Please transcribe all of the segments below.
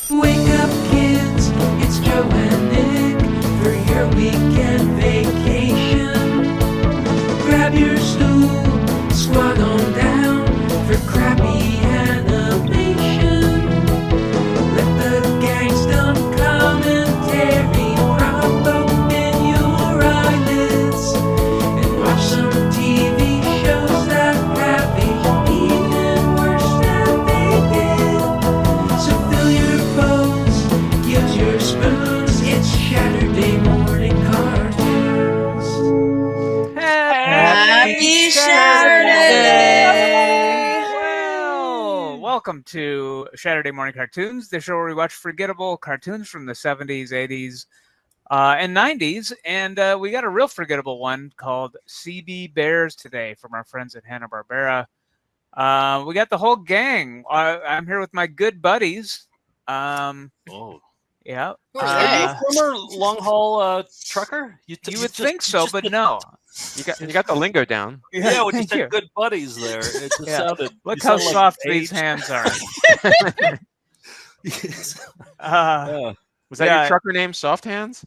Wake up, kids, it's Joe and Nick for your weekend vacation. Grab your stool, squat on down for crappy animation. Let the gang's dumb commentary prop open your eyelids and watch some TV shows that have aged even worse than they did. So fill your bowls, use your spoons, it's Shaturday morning cartoons. Happy Saturday! Well, welcome to Saturday Morning Cartoons, the show where we watch forgettable cartoons from the 70s, 80s, and 90s. And we got a real forgettable one called CB Bears today from our friends at Hanna-Barbera. We got the whole gang. I'm here with my good buddies. Oh. Yeah. Who are Are you they? a former long haul trucker? You would think so, but no. You got the lingo down. Yeah, when you Thank said you. good buddies there, it just Yeah. sounded. Look you how sound like soft age. these hands are. Yeah. Was that Yeah. your trucker name, Soft Hands?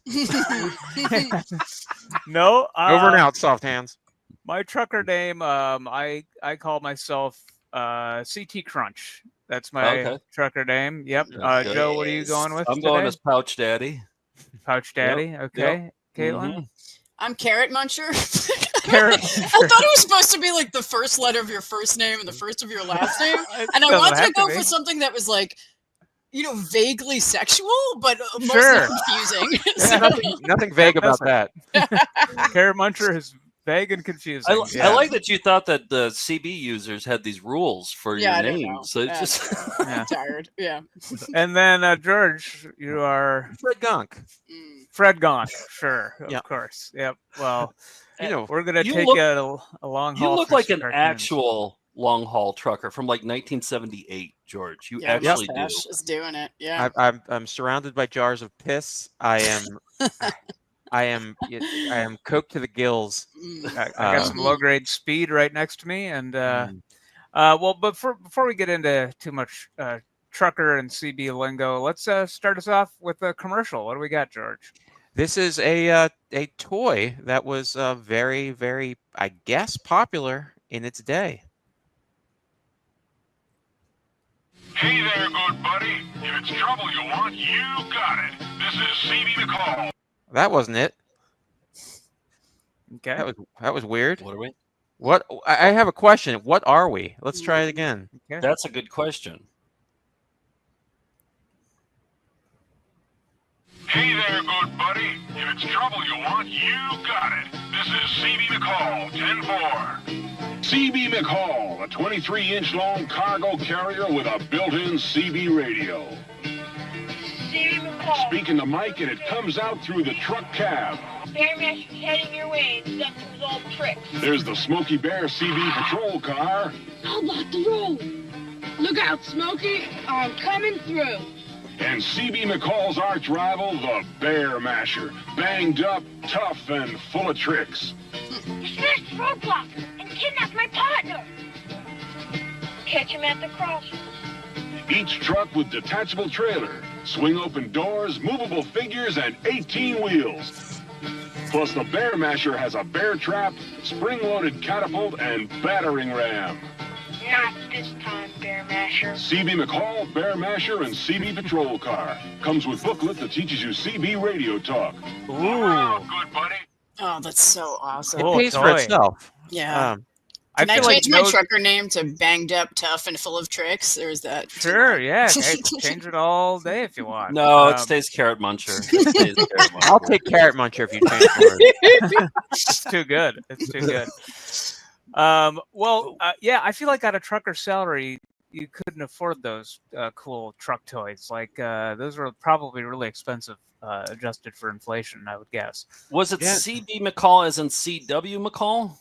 No. Over and out, Soft Hands. My trucker name, I call myself CT Crunch. That's my Okay. trucker name. Yep. Okay. Joe, what are you going with I'm today? going as Pouch Daddy. Pouch Daddy. Okay. Caitlin? Mhm. I'm Carrot Muncher. Carrot. I thought it was supposed to be like the first letter of your first name and the first of your last name. And I Doesn't wanted to have go be. for something that was like, vaguely sexual, but mostly Sure. confusing. Yeah, So- Nothing vague about that. Carrot Muncher is vague and confusing. I like that you thought that the CB users had these rules for Yeah, I your don't know. names. So it's Yeah. just Yeah. I'm tired. Yeah. And then George, you are Fred Gunk. Mm. Fred Gonk. Sure, of Yeah. course. Yep. Well, You know, we're gonna You take look- a long you haul. look for like some an cartoons. actual long haul trucker from like 1978, George. You Yeah, actually do. mustache is doing it. Yeah. I'm surrounded by jars of piss. I am coked to the gills. Mm. I got some low grade speed right next to me, and well, but before we get into too much trucker and CB lingo, let's start us off with a commercial. What do we got, George? This is a toy that was very, very, I guess, popular in its day. Hey there, good buddy. If it's trouble you want, you got it. This is CB McCall. That wasn't it. Okay. That was weird. What are we? What? I have a question. What are we? Let's try it again. Okay. That's a good question. Hey there, good buddy. If it's trouble you want, you got it. This is CB McCall, 10-4. CB McCall, a 23-inch long cargo carrier with a built-in CB radio. CB McCall. Speaking the mic, and it comes out through the truck cab. Bearmaster's heading your way and stuck to his old tricks. There's the Smokey Bear CB patrol car. I'll block the road. Look out, Smokey. I'm coming through. And CB McCall's arch rival, the Bear Masher. Banged up, tough, and full of tricks. He smashed the roadblock and kidnapped my partner. Catch him at the crossing. Each truck with detachable trailer, swing open doors, movable figures, and 18 wheels. Plus, the Bear Masher has a bear trap, spring-loaded catapult, and battering ram. Not this time, Bear Masher. CB McCall, Bear Masher, and CB Patrol Car. Comes with booklet that teaches you CB radio talk. Ooh. Good buddy. Oh, that's so awesome. It Cool pays for toy. itself. Yeah. I Can I feel like change my no- trucker name to Banged Up, Tough, and Full of Tricks? Or is that too Sure, much? yeah. Change it all day if you want. No, it Um, stays Carrot Muncher. It stays Carrot Muncher. I'll take Carrot Muncher if you change the word. It's too good. It's too good. Yeah, I feel like out of trucker salary, you couldn't afford those cool truck toys. Like those were probably really expensive, adjusted for inflation, I would guess. Was it Yeah. CB McCall as in CW McCall?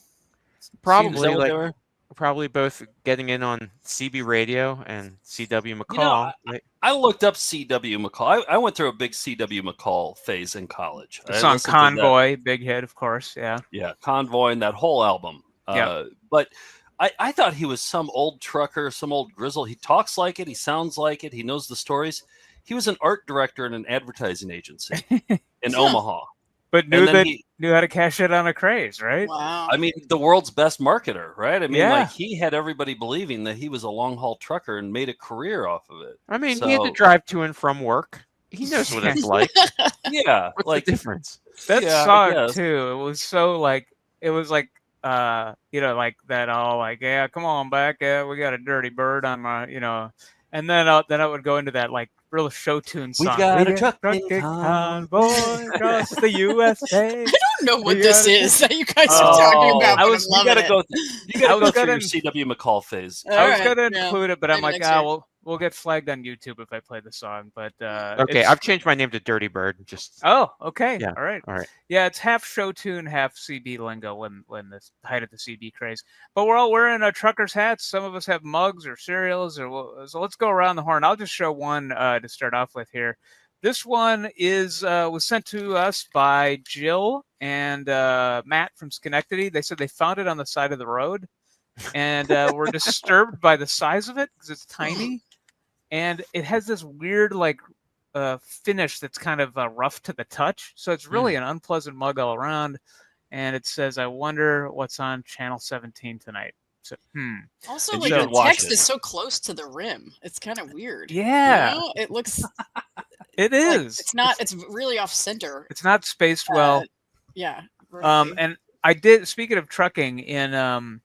Is that Probably what like they were? probably both getting in on CB radio and CW McCall. You know, I looked up CW McCall. I went through a big CW McCall phase in college. The I song listened to that. Convoy, big hit, of course. Yeah. Yeah, Convoy and that whole album. Yeah. But I thought he was some old trucker, some old grizzle. He talks like it. He sounds like it. He knows the stories. He was an art director in an advertising agency in Omaha. But And then knew how to cash it on a craze, right? Wow. I mean, the world's best marketer, right? I mean, Yeah. like he had everybody believing that he was a long haul trucker and made a career off of it. I mean, he had to drive to and from work. He knows what it's like. Yeah, What's like the difference? That Yeah, I song guess. too. It was so like like that all like, yeah, come on back, yeah, we got a dirty bird on my, and then I would go into that like real show tune song. We've got a trucking convoy across the USA. I don't know what We this gotta is that you guys are talking about. I but was- I'm You gotta loving go. it. You gotta I go was through gonna- your C.W. McCall phase. All I was right, gonna yeah. include it, but I'm Maybe like, next year. we'll get flagged on YouTube if I play the song. But Okay, it's- I've changed my name to Dirty Bird. Just Oh, okay. Yeah, All right. all right. Yeah, it's half show tune, half CB lingo when the height of the CB craze. But we're all wearing truckers' hats. Some of us have mugs or cereals, so let's go around the horn. I'll just show one to start off with here. This one was sent to us by Jill and Matt from Schenectady. They said they found it on the side of the road, and were disturbed by the size of it because it's tiny, and it has this weird finish that's kind of rough to the touch. So it's really an unpleasant mug all around. And it says, I wonder what's on channel 17 tonight. So, Also, And like you the should watch text it. is so close to the rim. It's kind of weird. Yeah. It looks It like is. it's not. It's really off center. It's not spaced well. Yeah. vertically. And I did, speaking of trucking, in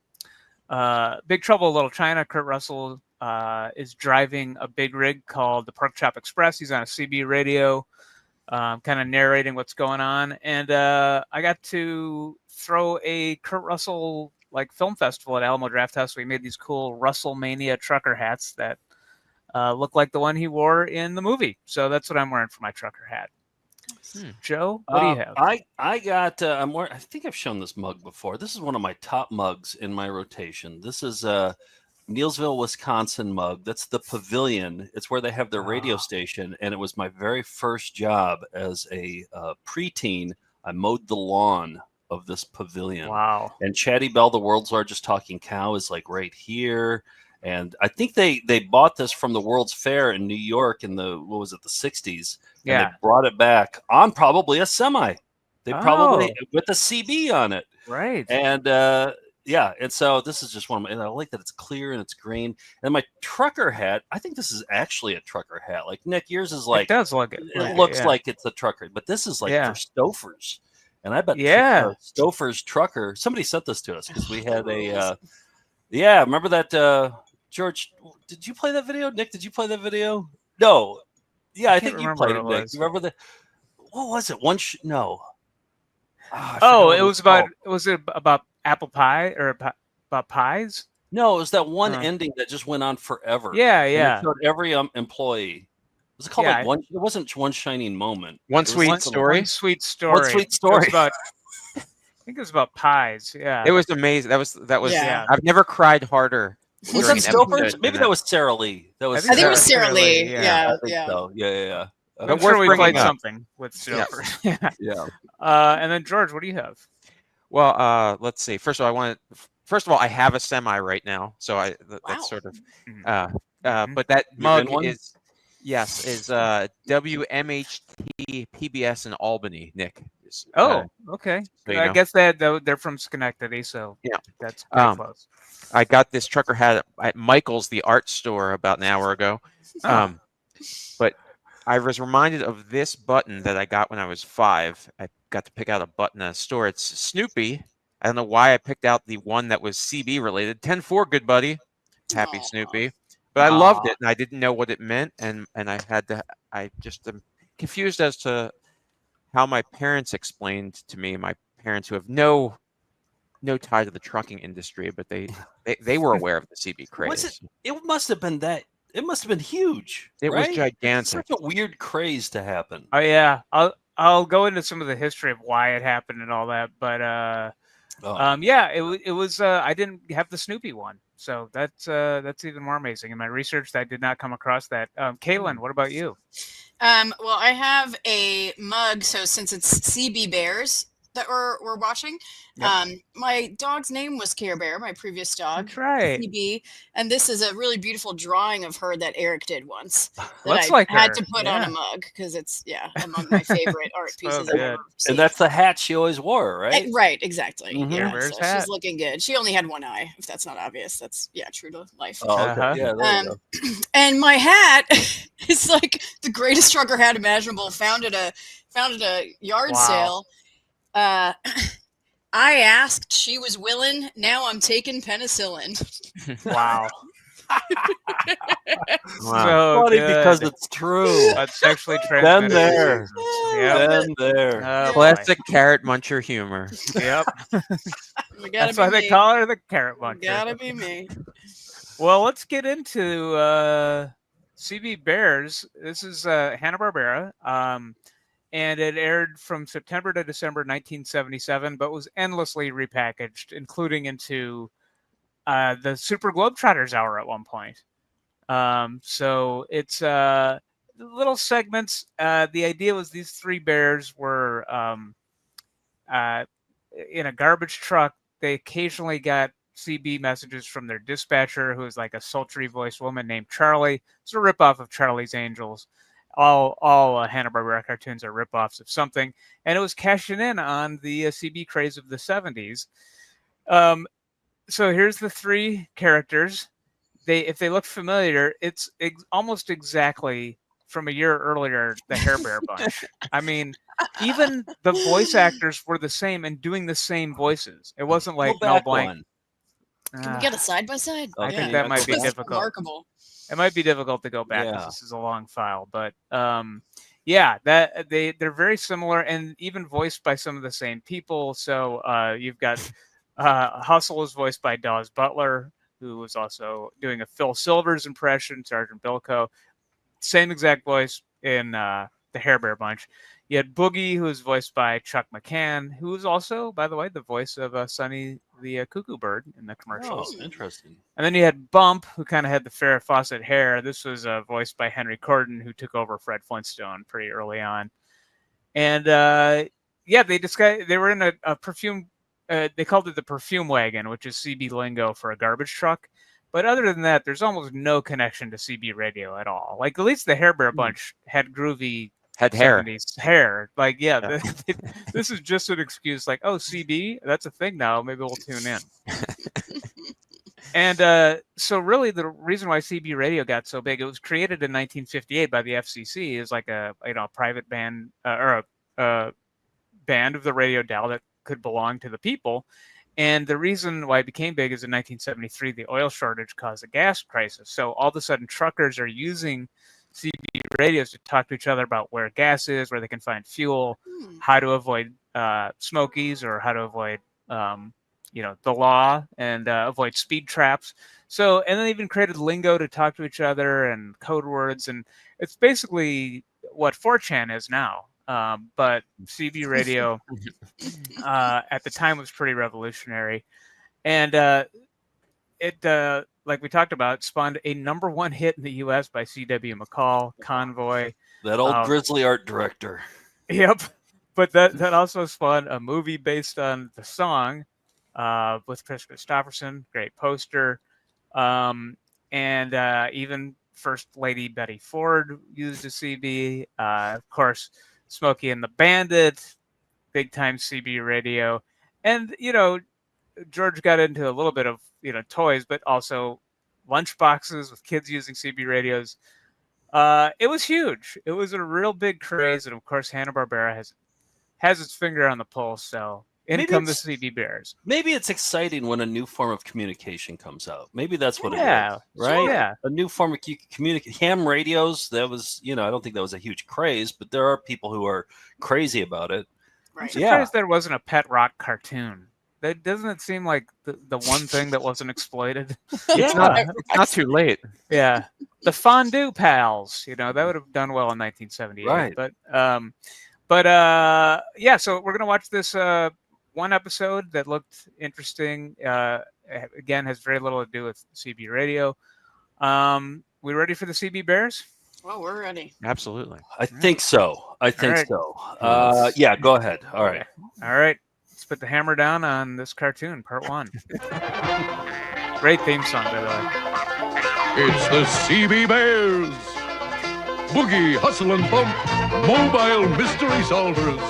Big Trouble in Little China, Kurt Russell is driving a big rig called the Pork Chop Express. He's on a CB radio, kind of narrating what's going on. And I got to throw a Kurt Russell film festival at Alamo Draft House. We made these cool Russellmania trucker hats that look like the one he wore in the movie. So that's what I'm wearing for my trucker hat. Joe, what do you have? I got. I'm wearing. I think I've shown this mug before. This is one of my top mugs in my rotation. This is a Neillsville, Wisconsin mug. That's the Pavilion. It's where they have their radio station, and it was my very first job as a preteen. I mowed the lawn of this pavilion. Wow. And Chatty Bell, the world's largest talking cow, is like right here. And I think they bought this from the World's Fair in New York in the 60s. And Yeah. they brought it back on probably a semi. They probably with a CB on it. Right. And and so this is just one of my, and I like that it's clear and it's green. And my trucker hat, I think this is actually a trucker hat. Like Nick, yours is like it does look it. it looks like it's a trucker, but this is like for Stofers. And I bet Stouffer's trucker. Somebody sent this to us because we had a remember that George, did you play that video? Nick, did you play that video? No. Yeah, I think you played it, Nick. You remember what was it? No. Was it about apple pie or about pies? No, it was that one ending that just went on forever. Yeah, And yeah. it showed every employee. Was it called one? It wasn't One Shining Moment. One Sweet Story. One Sweet Story. One Sweet Story. I think it was about pies. Yeah. It was amazing. That was. Yeah. I've never cried harder. Was that Stouffer's? Maybe that was Sarah Lee. That was. I think it was Sarah Lee. Yeah. I think so. Yeah. I'm sure we played something with Stouffer. Yeah. And then George, what do you have? Well, let's see. First of all, I have a semi right now, so that's sort of. But that mug is WMHT PBS in Albany, Nick. Okay. I guess they're from Schenectady, so yeah, that's pretty close. I got this trucker hat at Michael's, the art store, about an hour ago. But I was reminded of this button that I got when I was 5. I got to pick out a button at a store. It's Snoopy. I don't know why I picked out the one that was CB related. 10-4, good buddy. Happy Snoopy. But I loved it, and I didn't know what it meant, and I just am confused as to how my parents explained to me, my parents who have no tie to the trucking industry, but they were aware of the CB craze. It must have been that. It must have been huge. It was gigantic. Such a weird craze to happen. Oh yeah, I'll go into some of the history of why it happened and all that, but it was. I didn't have the Snoopy one, so that's even more amazing. In my research, I did not come across that. Caitlin, what about you? Well, I have a mug. So since it's CB Bears, that we're watching. Yep. My dog's name was Care Bear, my previous dog. That's right. CB, and this is a really beautiful drawing of her that Eric did once. That Looks I like had her. to put on Yeah. a mug because it's among my favorite art So pieces I've good. ever seen. And that's the hat she always wore, right? Right, exactly. Mhm. Yeah, Care Bear's so hat. she's looking good. She only had one eye, if that's not obvious. That's true to life. Oh, okay. Uh-huh. Yeah, there you go. And my hat is like the greatest trucker hat imaginable. Found at a yard Wow. sale. I asked, she was willing. Now I'm taking penicillin. Wow. Wow. So Funny good. because it's true. That's sexually Been transmitted there. diseases. Yep. Been there. Oh, boy. Classic carrot muncher humor. Yep. Gotta That's be why they me. call her the carrot muncher. Gotta be me. Well, let's get into CB Bears. This is Hanna-Barbera, and it aired from September to December 1977, but was endlessly repackaged, including into the Super Globetrotters hour at one point. So it's little segments. The idea was these three bears were in a garbage truck. They occasionally got CB messages from their dispatcher, who is like a sultry voiced woman named Charlie. It's a ripoff of Charlie's Angels. All Hanna-Barbera cartoons are ripoffs of something, and it was cashing in on the CB craze of the 70s. So here's the three characters. If they look familiar, it's almost exactly from a year earlier, the Hair Bear Bunch. I mean, even the voice actors were the same and doing the same voices. It wasn't like Go Mel back Blanc. one. Can we get a side by side? I Okay, think yeah, that might be That's difficult. remarkable. It might be difficult to go back Yeah. because this is a long file, but yeah, that they're very similar and even voiced by some of the same people. So you've got Hustle is voiced by Dawes Butler, who was also doing a Phil Silvers impression, Sergeant Bilko. Same exact voice in the Hair Bear Bunch. You had Boogie, who was voiced by Chuck McCann, who was also, by the way, the voice of Sonny the Cuckoo Bird in the commercials. Oh, interesting. And then you had Bump, who kind of had the Farrah Fawcett hair. This was voiced by Henry Corden, who took over Fred Flintstone pretty early on. And yeah, they were in a perfume. They called it the perfume wagon, which is CB lingo for a garbage truck. But other than that, there's almost no connection to CB radio at all. Like at least the Hair Bear Bunch had groovy Had hair. 70s hair. Like yeah. This is just an excuse. Like CB, that's a thing now. Maybe we'll tune in. And so really the reason why CB radio got so big, it was created in 1958 by the FCC as like a private band or a band of the radio dial that could belong to the people. And the reason why it became big is in 1973, the oil shortage caused a gas crisis. So all of a sudden truckers are using CB radios to talk to each other about where gas is, where they can find fuel, how to avoid smokies or how to avoid the law and avoid speed traps. So, and then they even created lingo to talk to each other and code words. And it's basically what 4chan is now. But CB radio at the time was pretty revolutionary. And it, like we talked about, spawned a #1 hit in the U.S. by C.W. McCall, Convoy. That old grizzly art director. Yep. But that also spawned a movie based on the song with Chris Christopherson, great poster. And even First Lady Betty Ford used a CB. Of course, Smokey and the Bandit, big time CB radio. And, George got into a little bit of, toys, but also lunchboxes with kids using CB radios. It was huge. It was a real big craze. And of course, Hanna-Barbera has its finger on the pulse. So in come the CB Bears. Maybe it's exciting when a new form of communication comes out. Maybe that's what it is, right? Sure. Yeah. A new form of communication. Ham radios, that was, I don't think that was a huge craze, but there are people who are crazy about it. I'm surprised there wasn't a pet rock cartoon. That doesn't it seem like the one thing that wasn't exploited? It's not too late. Yeah. The Fondue Pals, that would have done well in 1978. Right. But yeah, so we're going to watch this one episode that looked interesting. Again, has very little to do with CB radio. We ready for the CB Bears? Well, we're ready. Absolutely. I think so. Yeah, go ahead. All right. All right. let's put the hammer down on this cartoon, part 1. Great theme song, by the way. It's the CB Bears. Boogie, hustle and bump, mobile mystery solvers.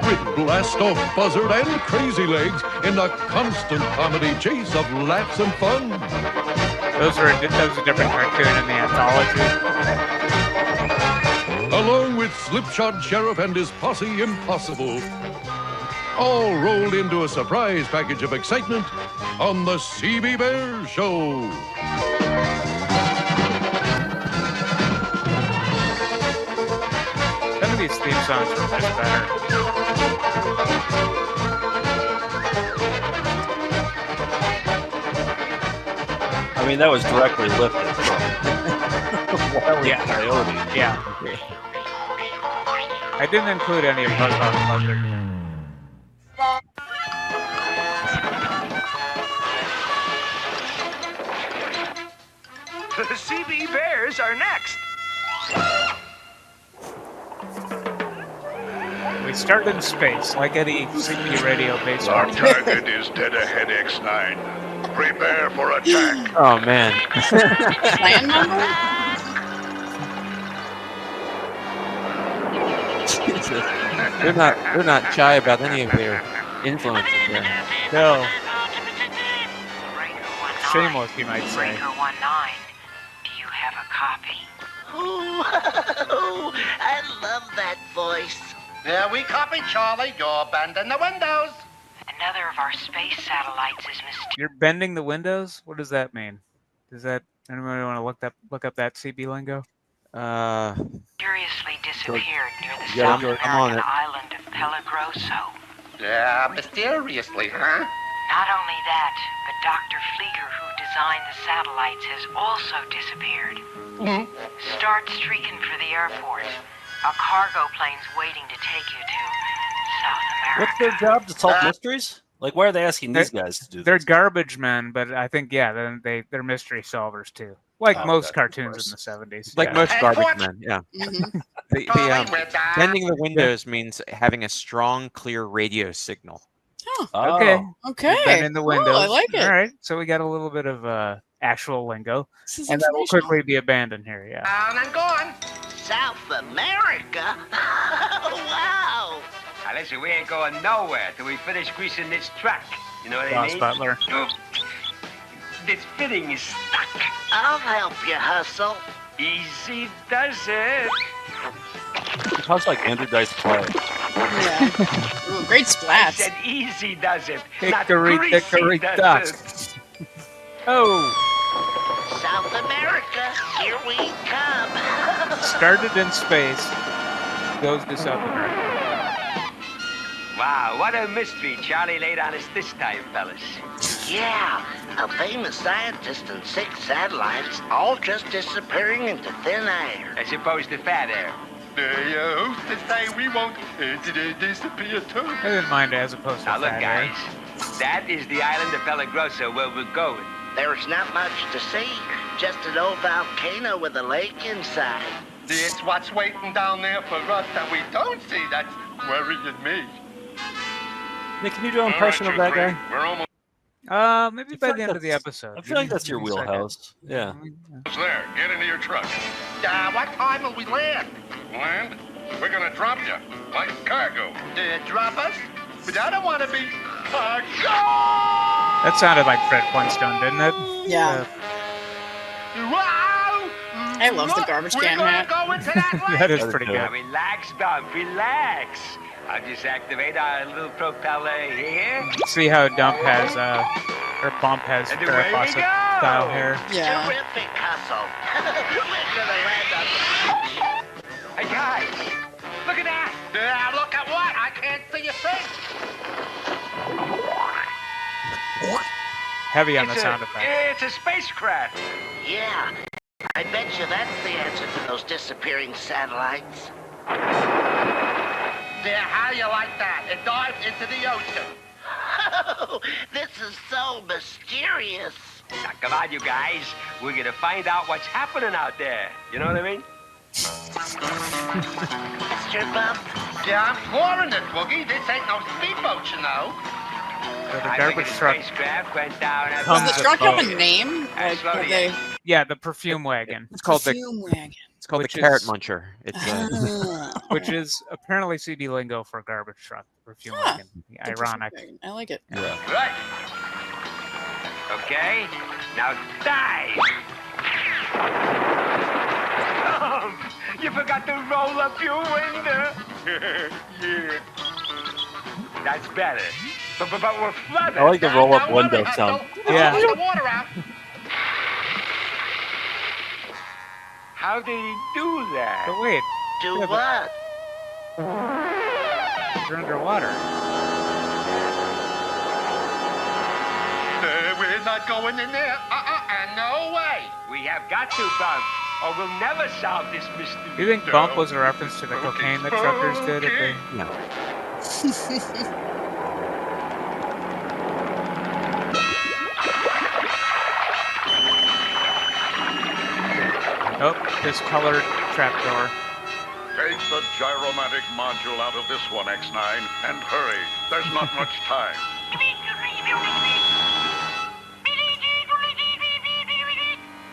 With blast-off buzzard and crazy legs in a constant comedy chase of laughs and fun. That was a different cartoon in the anthology. Along with Slipshod Sheriff and his posse Impossible. All rolled into a surprise package of excitement on the CB Bears Show. Some of these theme songs were just better. I mean, that was directly lifted from Wile E. Coyote. Yeah. I didn't include any of Buzz Off Buzzard. The CB Bears are next. We start in space, like any CB radio-based Our cartoon. target is dead ahead X9. Prepare for attack. Oh man. Plan number? They're not shy about any of their influences there. No. Shameless, you might say. Breaker 19, do you have a copy? Oh, I love that voice. Yeah, we copy, Charlie. You're bending the windows. Another of our space satellites is mysterious. You're bending the windows? What does that mean? Does that anybody want to look up that CB lingo? Mysteriously disappeared near the Yeah, South I'm on American it. island of Pelagroso. Yeah, mysteriously, huh? Not only that, but Dr. Flieger, who designed the satellites, has also disappeared. Start streaking for the airport. A cargo plane's waiting to take you to South America. What's their job? To solve mysteries? Like, why are they asking these guys to do this? They're garbage men, but I think, yeah, they're mystery solvers, too. Like most cartoons in the 70s. Like yeah. most garbage men, yeah. Mm-hmm. Bending the windows means having a strong, clear radio signal. Oh. Okay. Bending the windows. Oh, I like it. All right. So we got a little bit of actual lingo. And that will quickly be abandoned here, yeah. Down and gone. South America? Wow! Now listen, we ain't going nowhere till we finish greasing this truck. You know what I mean? Butler. This fitting is stuck. I'll help you, Hustle. Easy does it. It sounds like Andrew Dice Clay. Yeah. Ooh, great I splats. said easy does it. Hickory, not dickory, greasy dock. does it. Oh, South America, here we come. started in space, goes to South America. Wow, what a mystery Charlie laid on us this time, fellas. Yeah, a famous scientist and 6 satellites all just disappearing into thin air. As opposed to fat air. Who's to say we won't disappear too? I didn't mind as opposed to Now look, fat air. guys, that is the island of Pelagroso where we're going. There's not much to see, just an old volcano with a lake inside. It's what's waiting down there for us that we don't see that's worrying me. Nick, can you do an impression of that guy? We're almost Maybe by the end of the episode. I feel like that's your wheelhouse. Yeah. there. Get into your truck. What time will we land? Land? We're gonna drop you. Like cargo. Drop us? But I don't want to be cargo! That sounded like Fred Flintstone, didn't it? Yeah. Wow! I love the garbage can hat. We're gonna go into that lake. That is pretty good. Now relax, Bump, relax. I'll just activate our little propeller here. See how Bump has And away Farrah we Fawcett go. style hair. Yeah. Terrific, Hustle. We're gonna land on... Hey, guys, look at that. Look at what? I can't see a thing. Heavy on the sound effect. It's a spacecraft. Yeah, I bet you that's the answer to those disappearing satellites. How do you like that? It dived into the ocean. Oh, this is so mysterious. Now, come on, you guys. We're going to find out what's happening out there. You know what I mean? Mr. Bump, Yeah, I'm pouring it, Boogie. This ain't no speedboat, you know. So the garbage truck. Went down Does the truck have a name? Like, they... Yeah, the perfume wagon. It's called wagon. It's called the carrot muncher. It's which is apparently CB lingo for garbage truck. Perfume wagon. Ironic. I like it. Yeah. Right. Okay. Now dive. Oh, you forgot to roll up your window. Yeah. That's better. But we're flooded. I like the roll up window sound. Yeah. The water out. How did he do that? But wait. Do what? You're underwater. We're not going in there. And no way. We have got to, Bump, or we'll never solve this mystery. Do you think Bump was a reference to the cocaine that truckers did? No. Oh, this colored trapdoor. Take the gyromatic module out of this one, X9, and hurry. There's not much time.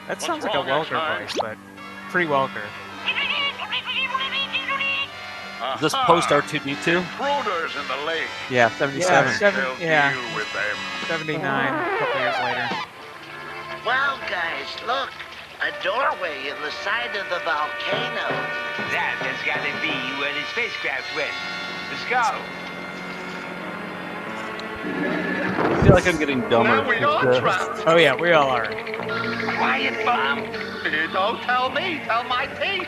That sounds like a Welker voice, but pre-Welker. Is this post R2D2? Intruders in the lake. Yeah, 77. Yeah, Deal with them. 79, a couple years later. Well, guys, look. A doorway in the side of the volcano. That's got to be where the spacecraft went. Let's go. I feel like I'm getting dumber. We all trapped. Oh yeah, we all are. Quiet, Bump. Don't tell me. Tell my teeth.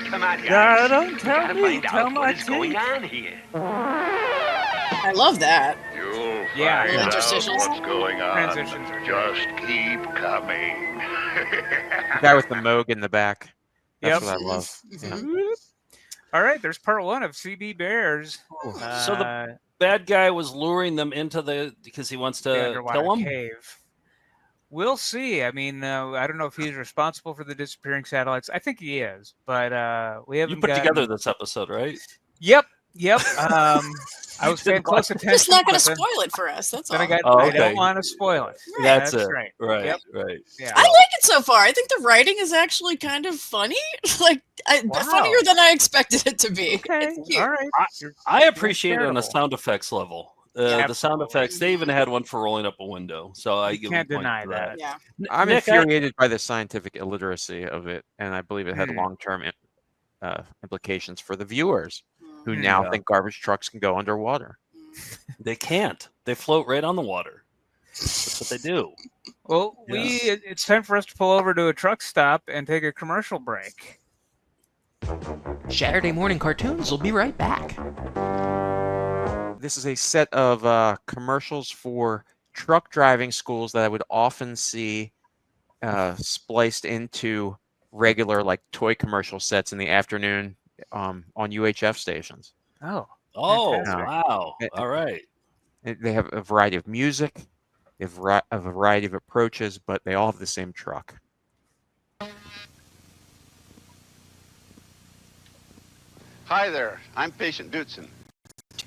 Come on, guys. Yeah, don't tell Gotta me, find tell out my what is going teeth. on here. I love that. You'll Yeah. find out Interstitials. what's going on. Transitions are Just keep coming. The guy with the Moog in the back. That's what I love. Yeah. All right, there's part one of CB Bears. So the bad guy was luring them into because he wants the to underwater kill them. cave. We'll see. I mean, I don't know if he's responsible for the disappearing satellites. I think he is, but we haven't. You put together this episode, right? Yep. I was paying close attention. Just not going but to then- spoil it for us. That's all. Then I don't want to spoil it. That's it. right. Right. Yep. Right. Yeah. I like it so far. I think the writing is actually kind of funny, like funnier than I expected it to be. Okay. It's cute. All right. I appreciate it on terrible. a sound effects level. Yeah, the sound effects, they even had one for rolling up a window. So I give can't them a point deny for that. Yeah. I'm Nick, infuriated by the scientific illiteracy of it, and I believe it had Hmm. long-term implications for the viewers who now think garbage trucks can go underwater. They can't. They float right on the water. That's what they do. Well, it's time for us to pull over to a truck stop and take a commercial break. Saturday Morning Cartoons will be right back. This is a set of commercials for truck driving schools that I would often see spliced into regular like toy commercial sets in the afternoon on UHF stations. Oh, wow. All right. They have a variety of music, they have a variety of approaches, but they all have the same truck. Hi there, I'm Patient Dootson.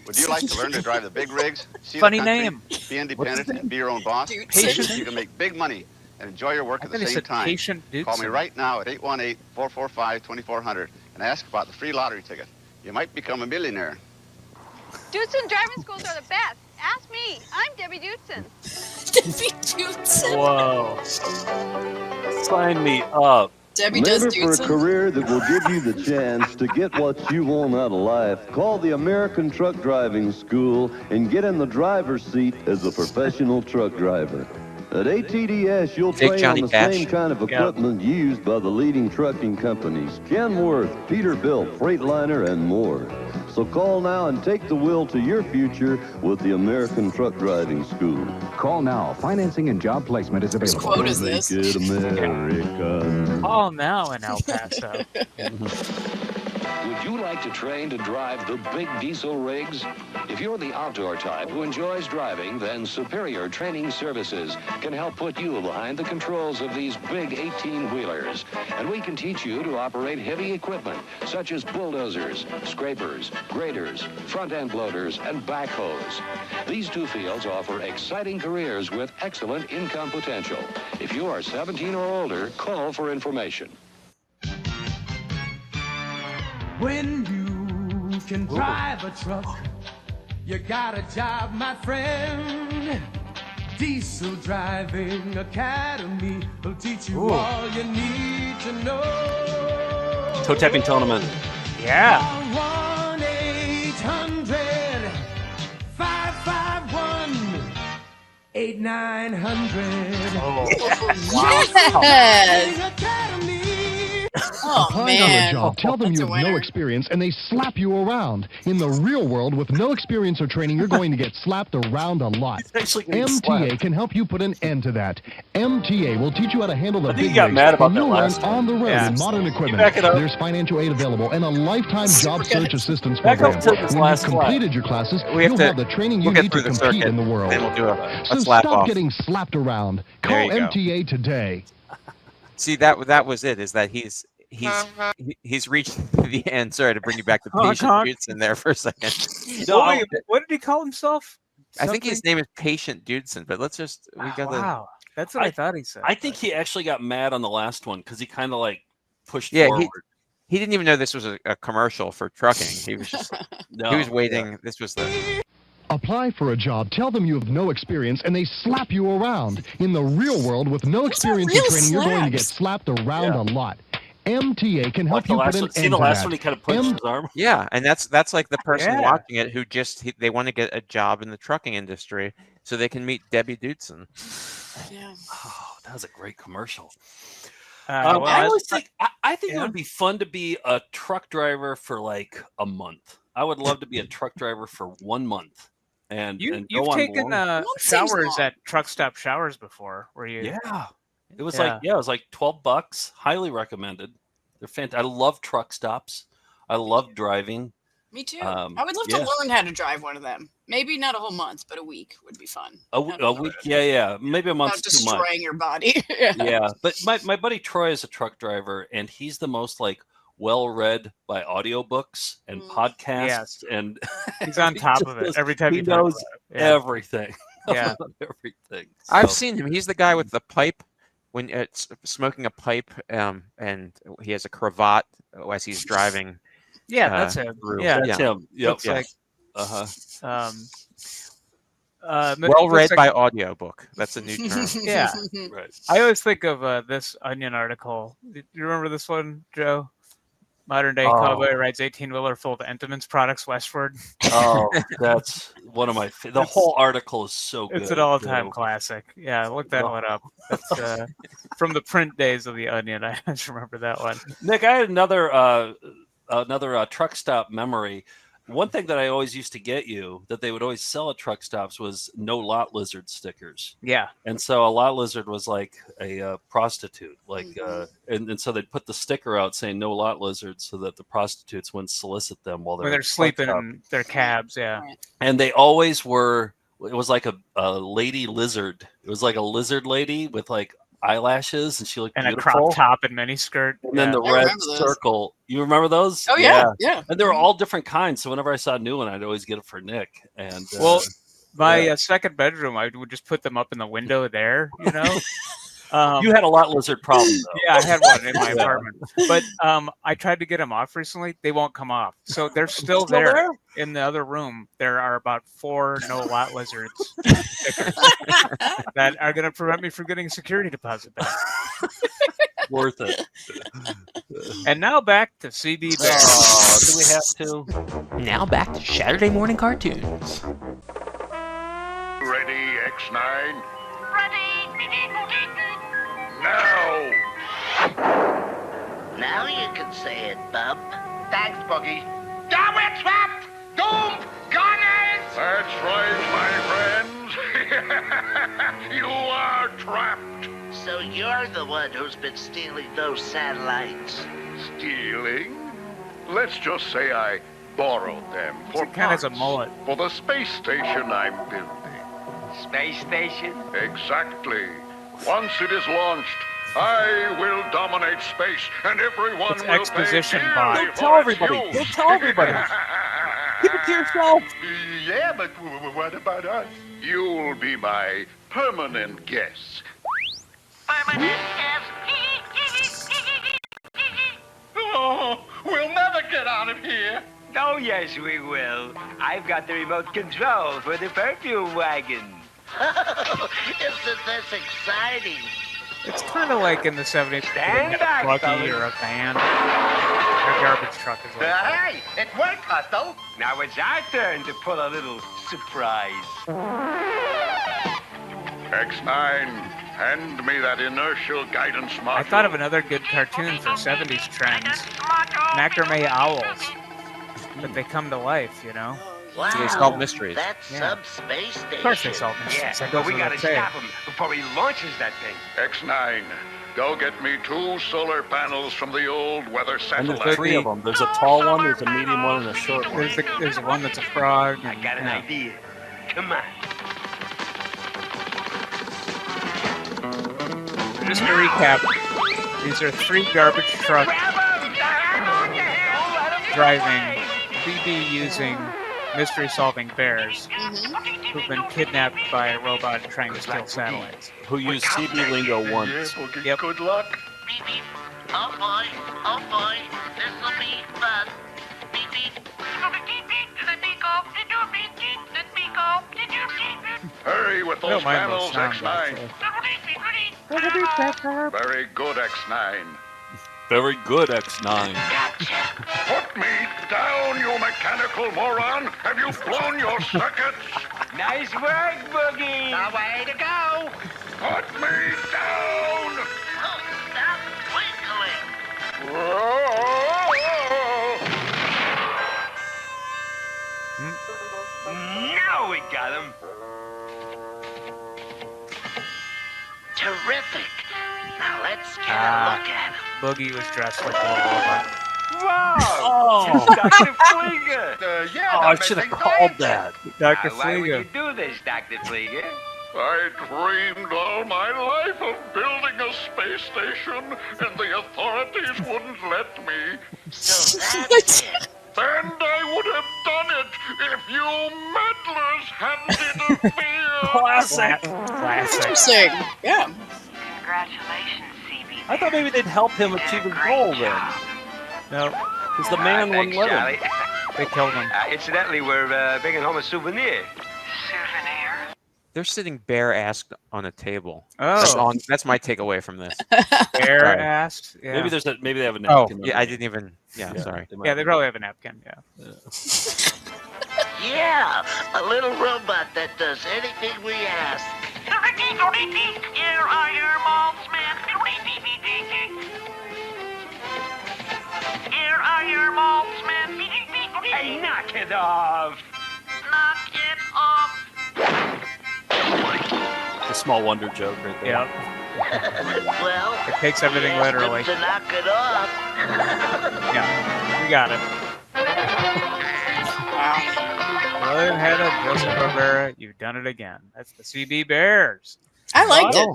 Would you like to learn to drive the big rigs, see Funny the country, name. be independent, and be your own boss? Patient? You can make big money and enjoy your work at the thought he same said time. Patient Call me Dootson. right now at 818-445-2400 and ask about the free lottery ticket. You might become a millionaire. Dootson driving schools are the best. Ask me. I'm Debbie Dootson. Debbie Dootson. Whoa. Sign me up. Debbie does Maybe for a Dootson. career that will give you the chance to get what you want out of life, call the American Truck Driving School and get in the driver's seat as a professional truck driver. At ATDS, you'll Take train Johnny on the Cash. same kind of equipment used by the leading trucking companies, Kenworth, Peterbilt, Freightliner, and more. So call now and take the wheel to your future with the American Truck Driving School. Call now. Financing and job placement is available. quote is Make this? it American. Call now in El Paso. Would you like to train to drive the big diesel rigs? If you're the outdoor type who enjoys driving, then Superior Training Services can help put you behind the controls of these big 18-wheelers. And we can teach you to operate heavy equipment, such as bulldozers, scrapers, graders, front-end loaders, and backhoes. These two fields offer exciting careers with excellent income potential. If you are 17 or older, call for information. When you can drive a truck, you got a job, my friend. Diesel Driving Academy will teach you all you need to know. Toe tapping tournament. Yeah. 1-800-551-8900. Oh, Applying on man. a job, tell them That's you a have no winner. experience, and they slap you around. In the real world, with no experience or training, you're going to get slapped around a lot. MTA can help you put an end to that. MTA will teach you how to handle the I think big you got rigs, mad about and that you'll learn last time. on the road Yeah. in modern equipment. back it up. There's financial aid available and a lifetime job search assistance Back up program. to this When last you've slide. completed your classes, We have you'll to- have the training you we'll get need to through the compete circuit, in the world. then we'll do a So slap stop off. getting slapped around. There Call you go. MTA today. See, that was it. Is that he's reached the end. Sorry to bring you back to Honk, Patient honk. Dudson there for a second. What did he call himself? I think his Something? name is Patient Dudson, but let's just we got Wow. That's what I thought he said. I think he actually got mad on the last one because he kind of like pushed Yeah, forward. he didn't even know this was a commercial for trucking. He was just he was waiting. This was the Apply for a job, tell them you have no experience, and they slap you around. In the real world, with no experience or real training, you're going to get slaps. slapped around a lot. MTA can help Like the you put last an one. See end the to last that. one, he kind of pushed his arm. Yeah, and that's like the person Yeah. watching it who they want to get a job in the trucking industry so they can meet Debbie Dudson. Yeah. Oh, that was a great commercial. Well, I as- always think I think it Yeah. would be fun to be a truck driver for like a month. I would love to be a truck driver for 1 month. And You've go on taken long. seems showers long. at truck stop showers before, where you? Yeah. It was Yeah. it was like $12. Highly recommended. They're fantastic. I love truck stops. I love driving. Me too. Um, I would love yeah. to learn how to drive one of them. Maybe not a whole month, but a week would be fun. A week, yeah. Maybe a Without month's too much. destroying your body. Yeah, but my buddy Troy is a truck driver, and he's the most like well-read by audiobooks and podcasts, Yes. and He's on he top just of it knows- every time he you talk knows about it. Yeah. everything. Yeah. about everything. I've So- seen him. He's the guy with the pipe when it's smoking a pipe, and he has a cravat as he's driving. Yeah, that's him. through. Yeah. That's him. Yep. Looks like Well read looks like- by audiobook. That's a new term. Yeah. Right. I always think of this Onion article. Do you remember this one, Joe? Modern day Oh. cowboy rides 18-wheeler full of Entenmann's products westward. Oh, that's one of my. The whole article is so good. It's an all-time too. classic. Yeah, look that Oh. one up. That's from the print days of the Onion. I just remember that one. Nick, I had another truck stop memory. One thing that I always used to get you that they would always sell at truck stops was no lot lizard stickers. Yeah. And so a lot lizard was like a prostitute, like, and so they'd put the sticker out saying no lot lizard so that the prostitutes wouldn't solicit them while When they're they're at the truck sleeping stop. in their cabs, yeah. And they always were. It was like a lady lizard. It was like a lizard lady with like eyelashes, and she looked And a beautiful. crop top and miniskirt. And then the I red remember those. circle. You remember those? Oh, yeah. And they were all different kinds. So whenever I saw a new one, I'd always get it for Nick. And Well, my yeah. second bedroom, I would just put them up in the window there, you know? You had a lot lizard problem, though. Yeah, I had one in my Yeah. apartment. But I tried to get them off recently. They won't come off. So they're still, Still there. there? In the other room. There are about 4 no lot lizards stickers that are going to prevent me from getting a security deposit back. Worth it. And now back to CB Bear. Oh, do we have to? Now back to Saturday morning cartoons. Ready, X9? Now! Now you can say it, bub. Thanks, Boogie. Now we're trapped! Doomed! Gunners! That's right, my friends. You are trapped. So you're the one who's been stealing those satellites. Stealing? let's just say I borrowed them for kind of parts a mullet. for the space station I'm building. Space station? Exactly. Once it is launched, I will dominate space, and everyone It's will exposition pay bot. dearly Don't for tell its everybody. use. Don't tell everybody. Keep it to yourself. Yeah, but what about us? You'll be my permanent guest. Permanent guest. Oh, we'll never get out of here. Oh, yes, we will. I've got the remote control for the perfume wagon. Isn't this exciting? It's kind of like in the 70s. Stand a back, buggy fellas. or a van. Their garbage truck is like that. Hey, it worked, Hustle. Now it's our turn to pull a little surprise. X9, hand me that inertial guidance module. I thought of another good cartoon for 70s trends. Macrame owls. But they come to life, you know? Wow, They solve mysteries. That's subspace station. Of course they solve mysteries. Yeah, That but goes we without gotta saying. stop him before he launches that thing. X9, go get me 2 solar panels from the old weather And satellite. there's 3 of them. There's a tall one, there's a medium one, and a short one. There's one that's a frog. I got an idea. Come on. Just to recap, these are 3 garbage trucks driving BB using mystery-solving bears who've been kidnapped by a robot trying to steal satellites. Who use CB lingo once. Yep. Good luck. Beep, beep. Oh boy, this'll be fun. Beep, beep. Hurry with I those don't mind those panels, sound X9. Very good, X9. Very good, X9. Put me down, you mechanical moron! Have you blown your circuits? Nice work, Boogie. The way to go. Put me down! Oh, stop twinkling. Now we got him. Terrific. Now let's get a look at him. Boogie was dressed like a little robot. Wow! Dr. Flieger! Yeah, Oh, I should have called that. Dr. Why would you Flieger. do this, Dr. Flieger? I dreamed all my life of building a space station, and the authorities wouldn't let me. So that's it. And I would have done it if you meddlers hadn't interfered. Classic. Classic. Interesting. Yeah. Congratulations, CB. I thought maybe they'd help him achieve his goal then. No, Because the man wouldn't Thanks, let him. Charlie. they killed him. Incidentally, we're bringing home a souvenir. Souvenir. They're sitting bare-assed on a table. Oh. That's my takeaway from this. Bear Sorry. asked. Yeah. Maybe they have a Oh, napkin. yeah, I didn't even. Yeah, sorry. might Yeah, they probably have a napkin. Yeah. Yeah, a little robot that does anything we ask. Here are your maltsmen. Here are your maltsmen. Hey, knock it off! Knock it off. A small wonder joke right there. Yep. Well, It takes everything we asked him literally. to knock it off. Yeah, we got it. William Hanna, Joseph Barbera, you've done it again. That's the CB Bears. I liked it.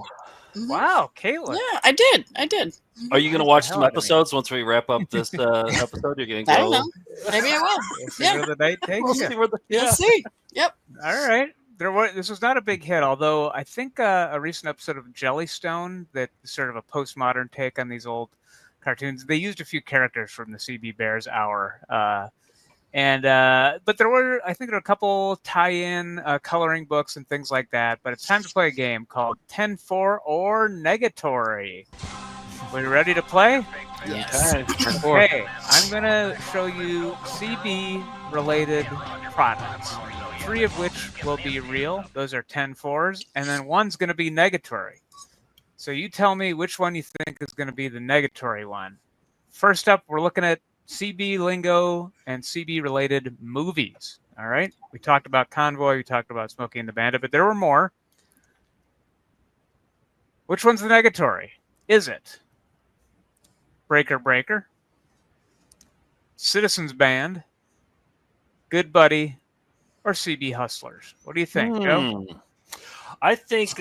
Wow, Caitlin. Yeah, I did. Are you going to watch the some hell out of me. episodes once we wrap up this episode? You're going to I go. don't know. Maybe I will. We'll see Yeah. where the night takes We'll you. see where the, We'll see. Yep. All right. This was not a big hit, although I think a recent episode of Jellystone, that is sort of a postmodern take on these old cartoons, they used a few characters from the CB Bears hour. But there were a couple tie-in coloring books and things like that. But it's time to play a game called 10-4 or Negatory. We ready to play? Yes. Okay, I'm going to show you CB-related products, 3 of which will be real. Those are 10-4s, and then one's going to be negatory. So you tell me which one you think is going to be the negatory one. First up, we're looking at CB lingo and CB-related movies. All right? We talked about Convoy, we talked about Smokey and the Bandit, but there were more. Which one's the negatory? Is it Breaker Breaker, Citizens Band, Good Buddy, or CB Hustlers? What do you think, Joe? I think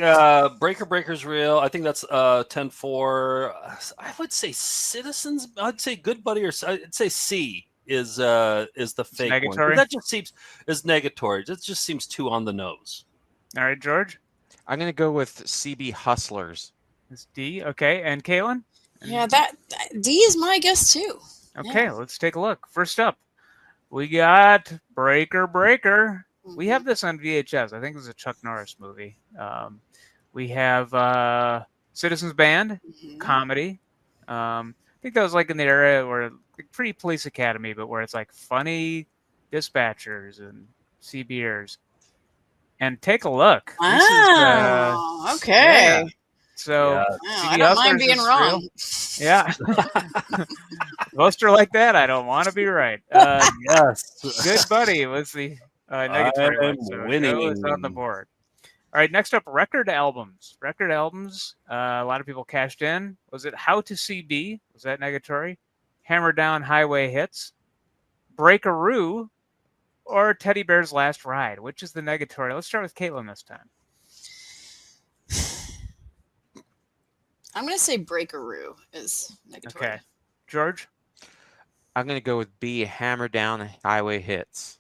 Breaker Breaker's real. I think that's 10-4. I would say Citizens. I'd say Good Buddy, or I'd say C is the fake one. That just seems is negatory. It just seems too on the nose. All right, George. I'm going to go with CB Hustlers. It's D. Okay, and Kaylin? Yeah, that D is my guess too. Okay, let's take a look. First up, we got Breaker Breaker. We have this on VHS. I think it was a Chuck Norris movie. We have Citizens Band, comedy. I think that was like in the era where pre-Police Academy, but where it's like funny dispatchers and CBers. And take a look. Wow. Okay. Yeah. So I don't mind being wrong. Yeah. Most are like that. I don't want to be right. Yes. Good Buddy was the negatory one. So winning. Joe is on the board. All right, next up, record albums. Record albums, a lot of people cashed in. Was it How to CB? Was that negatory? Hammer Down Highway Hits? Breakaroo? Or Teddy Bear's Last Ride? Which is the negatory? Let's start with Caitlin this time. I'm going to say Breakaroo is negatory. Okay. George? I'm going to go with B, Hammer Down Highway Hits.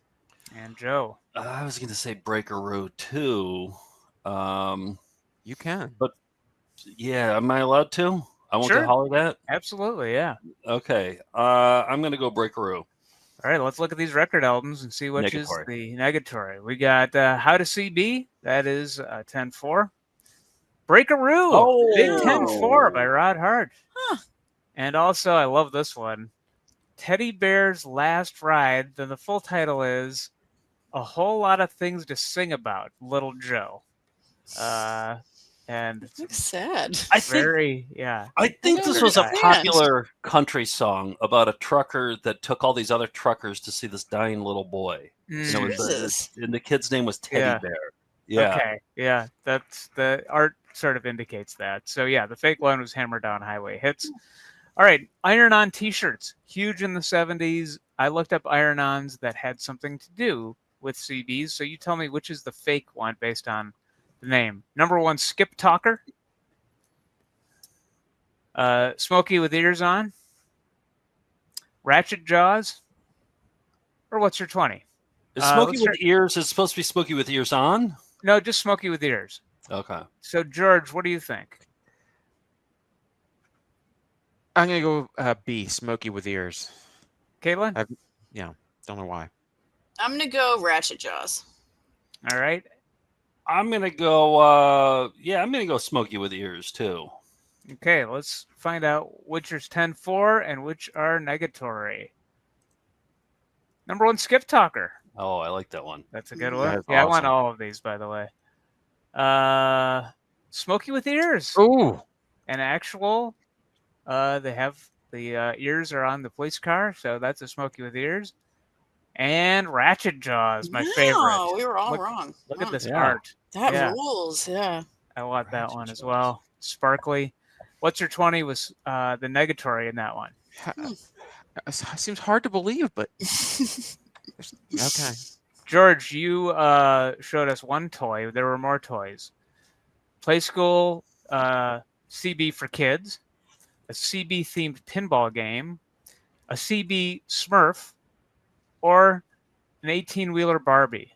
And Joe? I was going to say Breakaroo too. You can. But yeah, am I allowed to? I want Sure. to holler that? Absolutely, yeah. Okay. I'm going to go Breakaroo. All right, let's look at these record albums and see which is the negatory. We got How to CB. That is 10-4. Breakaroo. Big 10-4 by Rod Hart. Huh. And also, I love this one. Teddy Bear's Last Ride. Then the full title is A Whole Lot of Things to Sing About, Little Joe. And looks sad. I think this was a popular country song about a trucker that took all these other truckers to see this dying little boy. And the kid's name was Teddy Bear. Yeah. Okay. Yeah. That's the art sort of indicates that. So yeah, the fake one was Hammer Down Highway Hits. All right. Iron-on t-shirts. Huge in the 70s. I looked up iron-ons that had something to do with CBs. So you tell me which is the fake one based on the name. Number 1, Skip Talker. Smokey with Ears On. Ratchet Jaws. Or what's your 20? Is Smokey with Ears is supposed to be Smokey with Ears On? No, just Smokey with Ears. Okay. So George, what do you think? I'm going to go B, Smokey with Ears. Caitlin? Don't know why. I'm going to go Ratchet Jaws. All right. I'm going to go, I'm going to go Smokey with Ears too. Okay, let's find out which is 10-4 and which are negatory. Number 1, Skip Talker. Oh, I like that one. That's a good one. That's I awesome. want all of these, by the way. Smokey with Ears. Ooh. An actual, they have the ears are on the police car, so that's a Smokey with Ears. And Ratchet Jaws, my favorite. No, we were all wrong. Look at this Yeah. art. That rules, yeah. I want that one as well. Sparkly. What's your 20 was the negatory in that one? Seems hard to believe, but okay. George, you showed us one toy. There were more toys. Play School CB for kids, a CB-themed pinball game, a CB Smurf, or an 18-wheeler Barbie.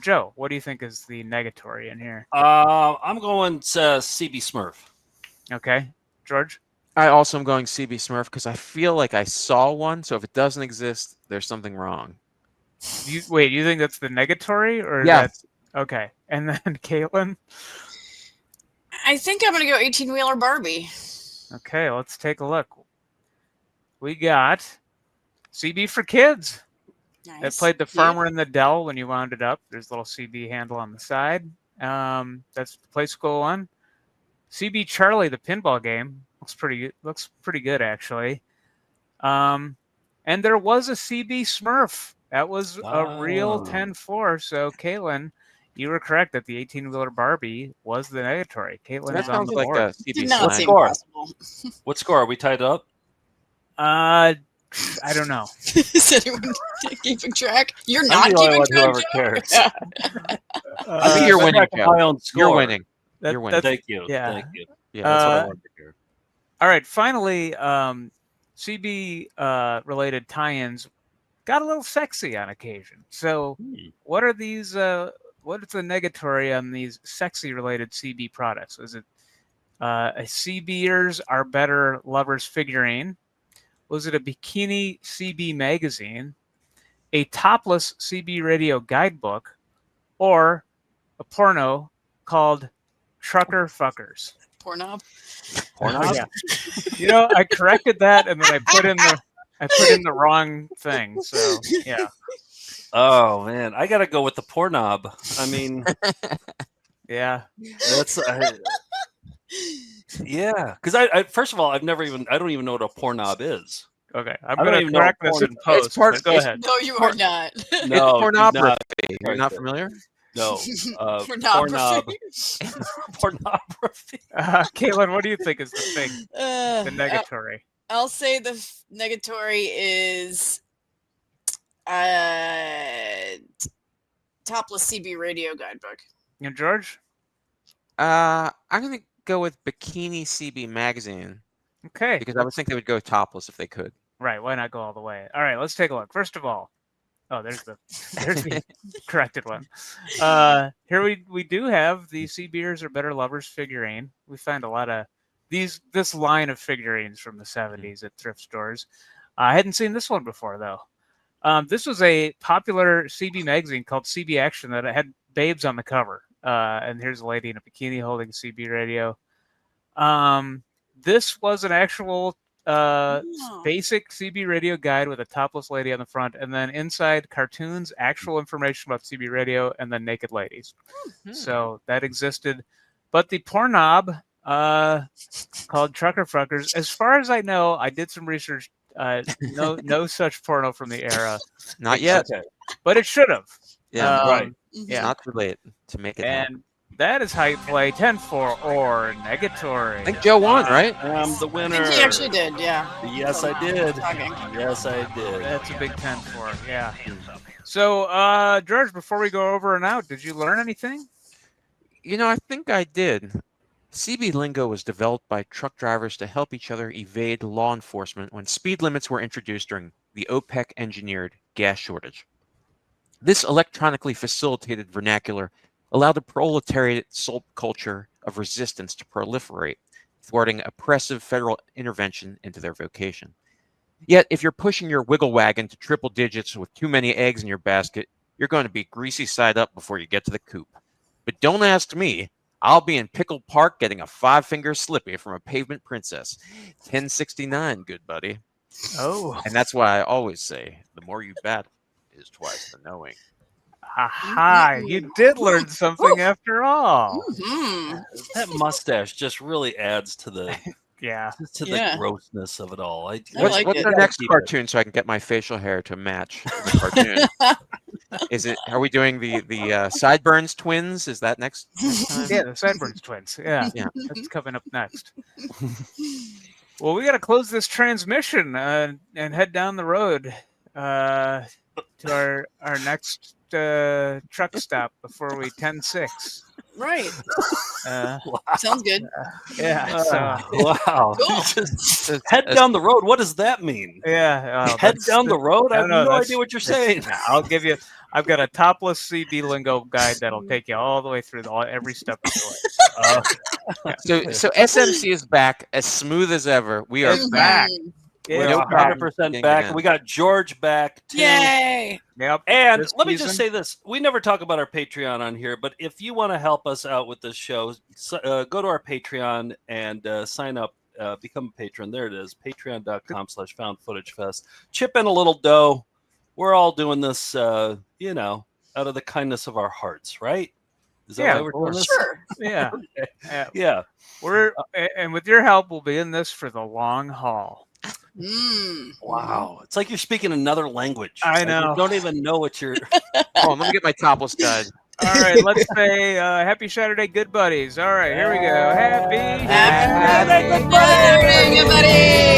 Joe, what do you think is the negatory in here? I'm going CB Smurf. Okay. George? I also am going CB Smurf because I feel like I saw one, so if it doesn't exist, there's something wrong. You think that's the negatory? Or Yeah. That's, okay. And then Caitlin? I think I'm going to go 18-wheeler Barbie. Okay, let's take a look. We got CB for kids. Nice. That played the farmer in the dell when you wound it up. There's a little CB handle on the side. That's the Play School one. CB Charlie, the pinball game, looks pretty good actually. And there was a CB Smurf. That was a real 10-4. So Caitlin, you were correct that the 18-wheeler Barbie was the negatory. Caitlin That is on sounds the like board. a CB Did not slang. seem possible. What score? Are we tied up? I don't know. Is anyone keeping track? You're I'm not the only keeping one track. whoever cares. I think you're winning, Joe. My own score. You're winning. You're winning. Thank you. Yeah. Thank you. Yeah, That's what I wanted to hear. All right. Finally, CB related tie-ins got a little sexy on occasion. So, what are these? What is the negatory on these sexy related CB products? Is it a CBers are better lovers figurine? Was it a bikini CB magazine, a topless CB radio guidebook, or a porno called Trucker Fuckers? Pornob. Pornob? Yeah. You know, I corrected that and then I put in the wrong thing. So yeah. Oh man, I gotta go with the pornob. I mean, yeah, that's yeah. Because I first of all, I don't even know what a pornob is. Okay, I'm going to correct this in post. It's part. Go ahead. No, you are not. No, it's pornography. You're not familiar? No. Pornography. Pornography. Caitlin, what do you think is the thing? The negatory. I'll say the negatory is topless CB radio guidebook. And George? I'm going to go with Bikini CB magazine. Okay. Because I would think they would go topless if they could. Right. Why not go all the way? All right. Let's take a look. First of all, there's the corrected one. Here we do have the CBers are better lovers figurine. We find a lot of this line of figurines from the 70s at thrift stores. I hadn't seen this one before though. This was a popular CB magazine called CB Action that had babes on the cover. And here's a lady in a bikini holding a CB radio. This was an actual basic CB radio guide with a topless lady on the front, and then inside cartoons, actual information about CB radio, and then naked ladies. So that existed. But the pornob called Trucker Fuckers, as far as I know, I did some research. No such porno from the era. Not yet. Okay. But it should have. Yeah, right. It's not too late to make it happen. That is how you play 10-4 or negatory. I think Joe won, right? I'm the winner. I think he actually did, yeah. Yes, I did. Yes, I did. That's a big 10-4, yeah. So, George, before we go over and out, did you learn anything? You know, I think I did. CB lingo was developed by truck drivers to help each other evade law enforcement when speed limits were introduced during the OPEC-engineered gas shortage. This electronically facilitated vernacular allowed the proletariat subculture of resistance to proliferate, thwarting oppressive federal intervention into their vocation. Yet, if you're pushing your wiggle wagon to triple digits with too many eggs in your basket, you're going to be greasy side up before you get to the coop. But don't ask me. I'll be in Pickle Park getting a 5-finger slippy from a pavement princess. 1069, good buddy. Oh. And that's why I always say, the more you battle is twice the knowing. Aha, you did learn something after all. That mustache just really adds to the the grossness of it all. What's the next cartoon so I can get my facial hair to match the cartoon? Are we doing the Sideburns twins? Is that next time? Yeah, the Sideburns twins. Yeah, that's coming up next. Well, we got to close this transmission and head down the road to our next truck stop before we 10-6. Right. Sounds good. Wow. Cool. Just head down the road. What does that mean? Yeah. Head down the road? I have no idea what you're saying. I've got a topless CB lingo guide that'll take you all the way through every step of the way. So SMC is back as smooth as ever. We are back. We're 100% back. We got George back too. Yay! Yep. And let me just say this: we never talk about our Patreon on here, but if you want to help us out with this show, go to our Patreon and sign up, become a patron. There it is: patreon.com/foundfootagefest. Chip in a little dough. We're all doing this, out of the kindness of our hearts, right? Is that why we're doing this? Sure. Yeah. Yeah. And with your help, we'll be in this for the long haul. Wow. It's like you're speaking another language. I know. You don't even know what you're... Oh, let me get my topless guide. All right, let's say happy Saturday, good buddies. All right, here we go. Happy Saturday, Good buddies.